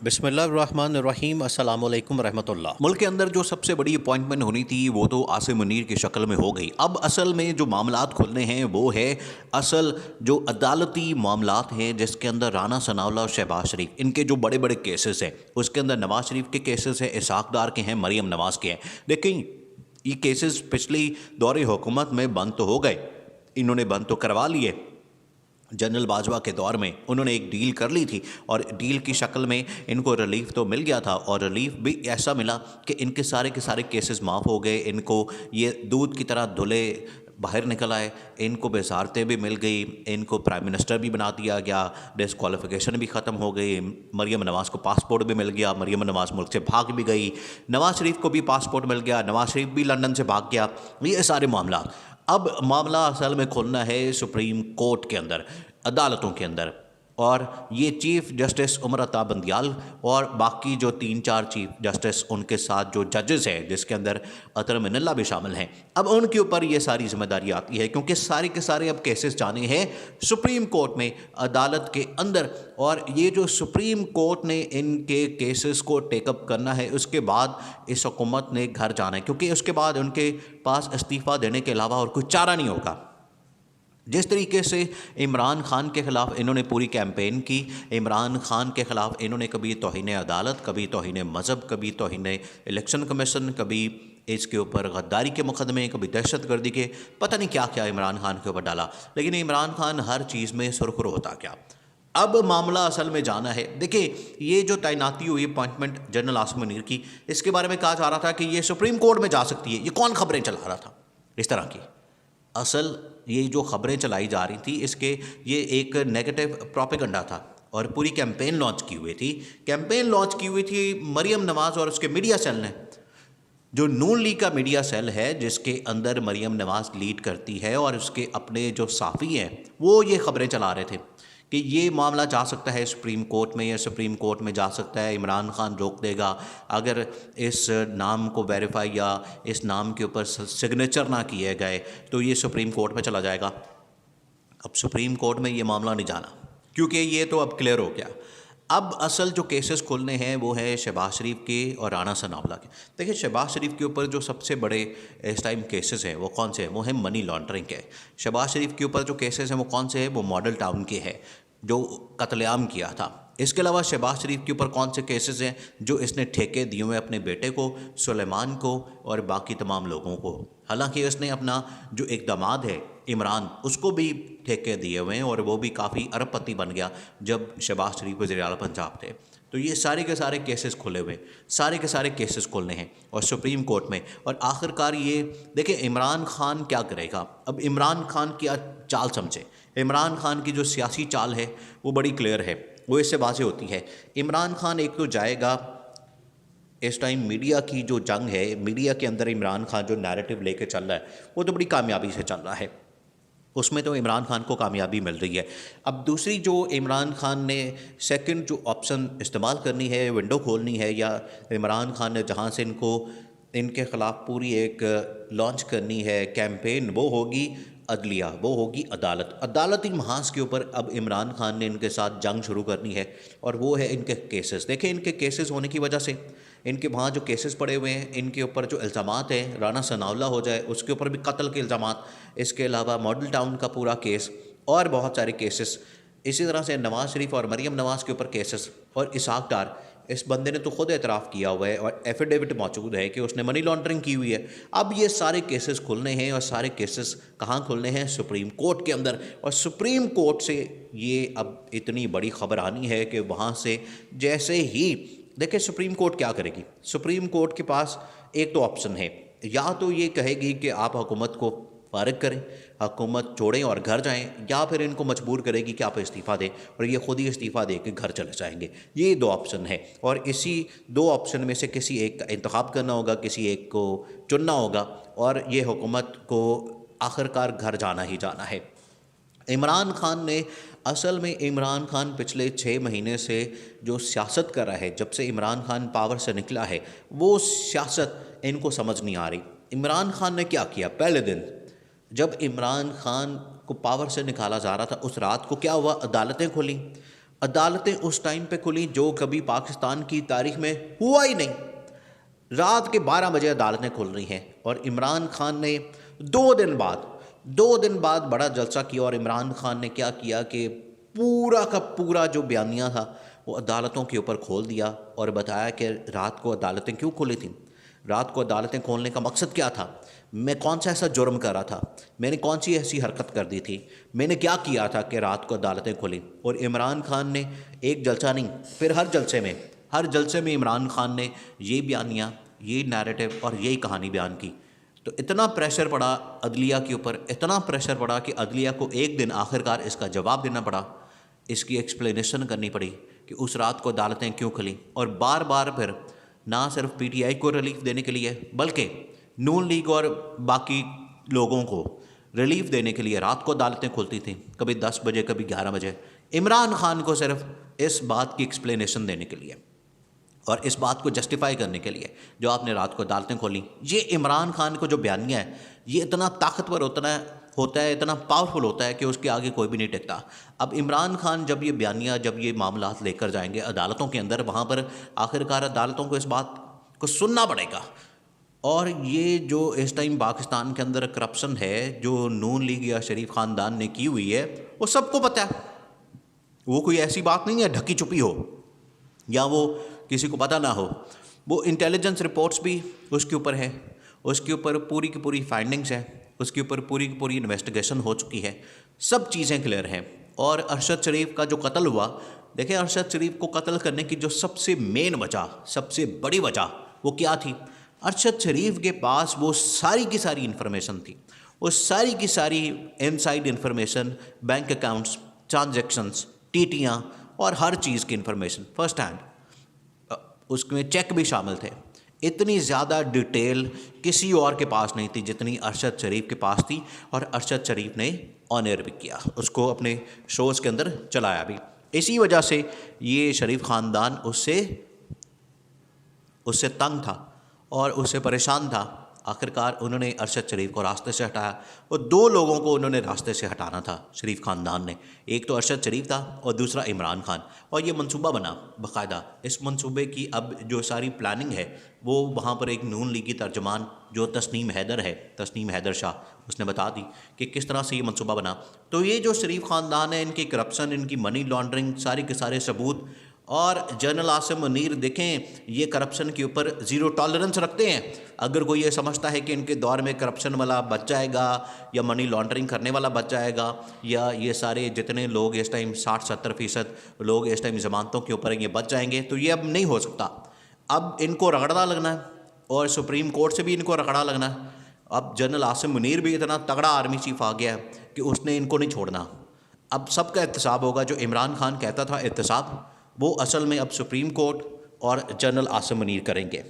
بسم اللہ الرحمن الرحیم، السلام علیکم ورحمۃ اللہ۔ ملک کے اندر جو سب سے بڑی اپوائنٹمنٹ ہونی تھی وہ تو عاصم منیر کی شکل میں ہو گئی۔ اب اصل میں جو معاملات کھلنے ہیں وہ ہے اصل جو عدالتی معاملات ہیں، جس کے اندر رانا ثناءاللہ اور شہباز شریف ان کے جو بڑے بڑے کیسز ہیں، اس کے اندر نواز شریف کے کیسز ہیں، اسحاق ڈار کے ہیں، مریم نواز کے ہیں۔ دیکھیں یہ کیسز پچھلی دور حکومت میں بند تو ہو گئے، انہوں نے بند تو کروا لیے۔ جنرل باجوہ کے دور میں انہوں نے ایک ڈیل کر لی تھی اور ڈیل کی شکل میں ان کو ریلیف تو مل گیا تھا، اور ریلیف بھی ایسا ملا کہ ان کے سارے کیسز معاف ہو گئے، ان کو یہ دودھ کی طرح دھلے باہر نکل آئے، ان کو وزارتیں بھی مل گئی، ان کو پرائم منسٹر بھی بنا دیا گیا، ڈسکوالیفیکیشن بھی ختم ہو گئی، مریم نواز کو پاسپورٹ بھی مل گیا، مریم نواز ملک سے بھاگ بھی گئی، نواز شریف کو بھی پاسپورٹ مل گیا، نواز شریف بھی لندن سے بھاگ گیا۔ یہ سارے معاملات اب معاملہ اصل میں کھلنا ہے سپریم کورٹ کے اندر، عدالتوں کے اندر، اور یہ چیف جسٹس عمر عطا بندیال اور باقی جو 3-4 چیف جسٹس ان کے ساتھ جو ججز ہیں، جس کے اندر اطہر من اللہ بھی شامل ہیں، اب ان کے اوپر یہ ساری ذمہ داری آتی ہے، کیونکہ سارے کے سارے اب کیسز جانے ہیں سپریم کورٹ میں، عدالت کے اندر، اور یہ جو سپریم کورٹ نے ان کے کیسز کو ٹیک اپ کرنا ہے، اس کے بعد اس حکومت نے گھر جانا ہے، کیونکہ اس کے بعد ان کے پاس استعفیٰ دینے کے علاوہ اور کوئی چارہ نہیں ہوگا۔ جس طریقے سے عمران خان کے خلاف انہوں نے پوری کیمپین کی، عمران خان کے خلاف انہوں نے کبھی توہین عدالت، کبھی توہین مذہب، کبھی توہین الیکشن کمیشن، کبھی اس کے اوپر غداری کے مقدمے، کبھی دہشت گردی کے، پتہ نہیں کیا کیا عمران خان کے اوپر ڈالا، لیکن عمران خان ہر چیز میں سرخرو ہوتا کیا۔ اب معاملہ اصل میں جانا ہے، دیکھیں یہ جو تعیناتی ہوئی اپوائنٹمنٹ جنرل عاصم منیر کی، اس کے بارے میں کہا جا رہا تھا کہ یہ سپریم کورٹ میں جا سکتی ہے، یہ کون خبریں چلا رہا تھا اس طرح کی؟ اصل یہ جو خبریں چلائی جا رہی تھی، اس کے یہ ایک نیگیٹو پروپیگنڈا تھا، اور پوری کیمپین لانچ کی ہوئی تھی مریم نواز اور اس کے میڈیا سیل نے، جو نون لیگ کا میڈیا سیل ہے، جس کے اندر مریم نواز لیڈ کرتی ہے، اور اس کے اپنے جو صحافی ہیں وہ یہ خبریں چلا رہے تھے کہ یہ معاملہ جا سکتا ہے سپریم کورٹ میں، یا سپریم کورٹ میں جا سکتا ہے، عمران خان روک دے گا اگر اس نام کو ویریفائی یا اس نام کے اوپر سگنیچر نہ کیے گئے تو یہ سپریم کورٹ میں چلا جائے گا۔ اب سپریم کورٹ میں یہ معاملہ نہیں جانا، کیونکہ یہ تو اب کلیئر ہو گیا۔ اب اصل جو کیسز کھلنے ہیں وہ ہے شہباز شریف کے اور رانا ثناءاللہ کے۔ دیکھیں شہباز شریف کے اوپر جو سب سے بڑے اس ٹائم کیسز ہیں وہ کون سے ہیں؟ وہ ہیں منی لانڈرنگ کے۔ شہباز شریف کے اوپر جو کیسز ہیں وہ کون سے ہیں؟ وہ ماڈل ٹاؤن کے ہیں، جو قتل عام کیا تھا۔ اس کے علاوہ شہباز شریف کے اوپر کون سے کیسز ہیں؟ جو اس نے ٹھیکے دیے ہوئے اپنے بیٹے کو، سلیمان کو، اور باقی تمام لوگوں کو۔ حالانکہ اس نے اپنا جو ایک داماد ہے عمران، اس کو بھی ٹھیکے دیے ہوئے ہیں، اور وہ بھی کافی ارب پتی بن گیا جب شہباز شریف وزیر اعلیٰ پنجاب تھے۔ تو یہ سارے کے سارے کیسز کھلے ہوئے، سارے کے سارے کیسز کھولنے ہیں اور سپریم کورٹ میں۔ اور آخر کار یہ دیکھیں عمران خان کیا کرے گا۔ اب عمران خان کی چال سمجھے، عمران خان کی جو سیاسی چال ہے وہ بڑی کلیئر ہے، وہ اس سے واضح ہوتی ہے۔ عمران خان ایک تو جائے گا، اس ٹائم میڈیا کی جو جنگ ہے، میڈیا کے اندر عمران خان جو نیریٹو لے کے چل رہا ہے وہ تو بڑی کامیابی سے چل رہا ہے، اس میں تو عمران خان کو کامیابی مل رہی ہے۔ اب دوسری جو عمران خان نے سیکنڈ جو آپشن استعمال کرنی ہے، ونڈو کھولنی ہے، یا عمران خان نے جہاں سے ان کے خلاف پوری ایک لانچ کرنی ہے کیمپین، وہ ہوگی عدلیہ، وہ ہوگی عدالت۔ عدالتی محاذ کے اوپر اب عمران خان نے ان کے ساتھ جنگ شروع کرنی ہے، اور وہ ہے ان کے کیسز۔ دیکھیں ان کے کیسز ہونے کی وجہ سے، ان کے وہاں جو کیسز پڑے ہوئے ہیں، ان کے اوپر جو الزامات ہیں، رانا ثناءاللہ ہو جائے اس کے اوپر بھی قتل کے الزامات، اس کے علاوہ ماڈل ٹاؤن کا پورا کیس اور بہت سارے کیسز، اسی طرح سے نواز شریف اور مریم نواز کے اوپر کیسز، اور اسحاق ڈار، اس بندے نے تو خود اعتراف کیا ہوا ہے اور ایفیڈیوٹ موجود ہے کہ اس نے منی لانڈرنگ کی ہوئی ہے۔ اب یہ سارے کیسز کھلنے ہیں، اور سارے کیسز کہاں کھلنے ہیں؟ سپریم کورٹ کے اندر، اور سپریم کورٹ سے یہ اب اتنی بڑی خبر آنی ہے کہ وہاں سے جیسے ہی دیکھیں سپریم کورٹ کیا کرے گی۔ سپریم کورٹ کے پاس ایک تو آپشن ہے، یا تو یہ کہے گی کہ آپ حکومت کو فارغ کریں، حکومت چھوڑیں اور گھر جائیں، یا پھر ان کو مجبور کرے گی کہ آپ استعفیٰ دیں، اور یہ خود ہی استعفیٰ دے کے گھر چلے جائیں گے۔ یہ دو آپشن ہے، اور اسی دو آپشن میں سے کسی ایک کا انتخاب کرنا ہوگا، کسی ایک کو چننا ہوگا، اور یہ حکومت کو آخر کار گھر جانا ہی جانا ہے۔ عمران خان نے اصل میں عمران خان پچھلے 6 مہینے سے جو سیاست کر رہا ہے، جب سے عمران خان پاور سے نکلا ہے، وہ سیاست ان کو سمجھ نہیں آ رہی۔ عمران خان نے کیا کیا؟ پہلے دن جب عمران خان کو پاور سے نکالا جا رہا تھا، اس رات کو کیا ہوا؟ عدالتیں کھلیں، عدالتیں اس ٹائم پہ کھلیں جو کبھی پاکستان کی تاریخ میں ہوا ہی نہیں. رات کے 12 بجے عدالتیں کھل رہی ہیں اور عمران خان نے 2 دن بعد بڑا جلسہ کیا. اور عمران خان نے کیا کیا کہ پورا کا پورا جو بیانیہ تھا وہ عدالتوں کے اوپر کھول دیا اور بتایا کہ رات کو عدالتیں کیوں کھلی تھیں, رات کو عدالتیں کھولنے کا مقصد کیا تھا, میں کون سا ایسا جرم کر رہا تھا, میں نے کون سی ایسی حرکت کر دی تھی, میں نے کیا کیا تھا کہ رات کو عدالتیں کھلیں. اور عمران خان نے ایک جلسہ نہیں, پھر ہر جلسے میں عمران خان نے یہ بیانیہ, یہ نیریٹو اور یہی کہانی بیان کی. تو اتنا پریشر پڑا عدلیہ کے اوپر, اتنا پریشر پڑا کہ عدلیہ کو ایک دن آخرکار اس کا جواب دینا پڑا, اس کی ایکسپلینیشن کرنی پڑی کہ اس رات کو عدالتیں کیوں کھلیں. اور بار بار پھر نہ صرف پی ٹی آئی کو ریلیف دینے کے لیے بلکہ نون لیگ اور باقی لوگوں کو ریلیف دینے کے لیے رات کو عدالتیں کھلتی تھیں, کبھی 10 بجے کبھی 11 بجے, عمران خان کو صرف اس بات کی ایکسپلینیشن دینے کے لیے اور اس بات کو جسٹیفائی کرنے کے لیے جو آپ نے رات کو عدالتیں کھولیں. یہ عمران خان کو جو بیانیہ ہے یہ اتنا طاقتور ہوتا ہے, اتنا پاورفل ہوتا ہے کہ اس کے آگے کوئی بھی نہیں ٹکتا. اب عمران خان جب یہ بیانیہ, جب یہ معاملات لے کر جائیں گے عدالتوں کے اندر, وہاں پر آخرکار عدالتوں کو اس بات کو سننا پڑے گا. اور یہ جو اس ٹائم پاکستان کے اندر کرپشن ہے جو نون لیگ یا شریف خاندان نے کی ہوئی ہے وہ سب کو پتہ ہے. وہ کوئی ایسی بات نہیں ہے ڈھکی چھپی ہو یا وہ کسی کو پتہ نہ ہو. وہ انٹیلیجنس رپورٹس بھی اس کے اوپر ہے, اس کے اوپر پوری کی پوری فائنڈنگز ہیں, اس کے اوپر پوری کی پوری انویسٹیگیشن ہو چکی ہے, سب چیزیں کلیئر ہیں. اور ارشد شریف کا جو قتل ہوا, دیکھیں ارشد شریف کو قتل کرنے کی جو سب سے مین وجہ, سب سے بڑی وجہ وہ کیا تھی, ارشد شریف کے پاس وہ ساری کی ساری انفارمیشن تھی, وہ ساری کی ساری inside information, bank accounts, transactions, ٹیٹیاں اور ہر چیز کی انفارمیشن فرسٹ ہینڈ, اس میں چیک بھی شامل تھے. اتنی زیادہ ڈیٹیل کسی اور کے پاس نہیں تھی جتنی ارشد شریف کے پاس تھی, اور ارشد شریف نے آن ایئر بھی کیا, اس کو اپنے شوز کے اندر چلایا بھی. اسی وجہ سے یہ شریف خاندان اس سے تنگ تھا اور اس سے پریشان تھا. آخرکار انہوں نے ارشد شریف کو راستے سے ہٹایا, اور 2 لوگوں کو انہوں نے راستے سے ہٹانا تھا شریف خاندان نے, ایک تو ارشد شریف تھا اور دوسرا عمران خان. اور یہ منصوبہ بنا باقاعدہ. اس منصوبے کی اب جو ساری پلاننگ ہے وہ وہاں پر ایک نون لیگ کی ترجمان جو تسنیم حیدر شاہ, اس نے بتا دی کہ کس طرح سے یہ منصوبہ بنا. تو یہ جو شریف خاندان ہے, ان کی کرپشن, ان کی منی لانڈرنگ, سارے کے سارے ثبوت. اور جنرل عاصم منیر دیکھیں یہ کرپشن کے اوپر زیرو ٹالرنس رکھتے ہیں. اگر کوئی یہ سمجھتا ہے کہ ان کے دور میں کرپشن والا بچ جائے گا یا منی لانڈرنگ کرنے والا بچ جائے گا, یا یہ سارے جتنے لوگ اس ٹائم 60-70% لوگ اس ٹائم ضمانتوں کے اوپر یہ بچ جائیں گے, تو یہ اب نہیں ہو سکتا. اب ان کو رگڑنا لگنا ہے اور سپریم کورٹ سے بھی ان کو رگڑا لگنا ہے. اب جنرل عاصم منیر بھی اتنا تگڑا آرمی چیف آ گیا ہے کہ اس نے ان کو نہیں چھوڑنا. اب سب کا احتساب ہوگا. جو عمران خان کہتا تھا احتساب, وہ اصل میں اب سپریم کورٹ اور جنرل عاصم منیر کریں گے.